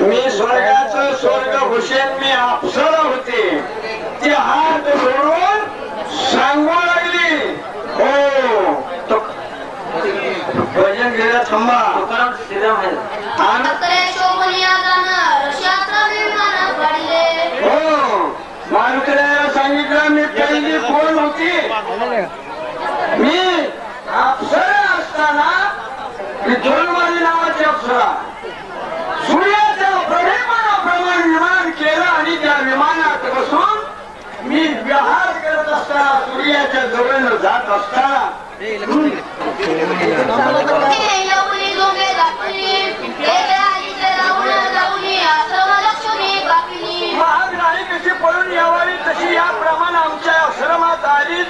मी स्वर्गाचं स्वर्ग भूषण मी अप्सरा होते ते हात जोडून सांगू लागली हो तो भजन गेला थांबा हो मारुतीला सांगितलं मी पहिली कोण होती मी अप्सरा असताना विठ्ठलमाली नावाची अप्सरा सूर्याच्या प्रमाण विमान केलं आणि त्या विमानात बसून मी विहार करत असताना सूर्याच्या जवळ जात असताना महागराई कशी पळून यावी तशी याप्रमाणे आमच्या आश्रमात आलीच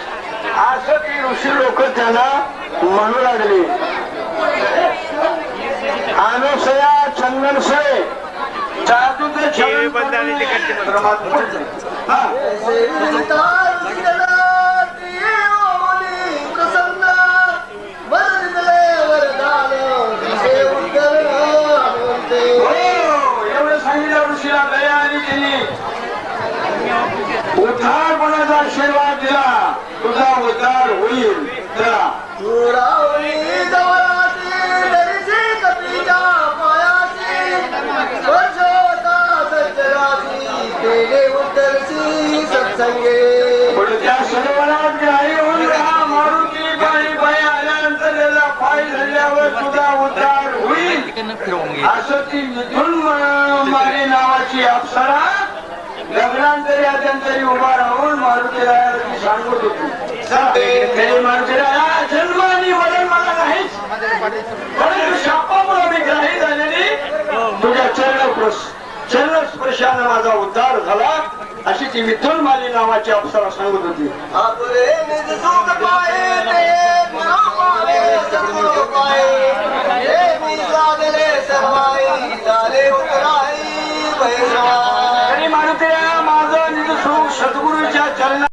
असं ती ऋषी लोक त्यांना म्हणू लागली. अनुसया चंदनसय जादूचे एवढं सांगितलं ऋषीला दया आणि तिने उद्धारपणाचा आशीर्वाद दिला. तुझा उद्धार होईल चला त्या सरोवरात ग्राही होऊन राहा. मारुती बाई बाई आल्यानंतर त्याला पाय झाल्यावर तुझा उद्धार होईल असं ती मिथुन मारी नावाची अप्सरा लग्नांतरी आद्यांतरी उभा राहून मारुतीला सांगत होती. मारुतीला जन्मानी वडण मला नाहीच परंतु शापामुळे मी ग्राही झालेली तुझ्या चरण स्पर्शाने माझा उद्धार झाला अशी ती मिथुन माली नावाची अप्सरा सांगत होती.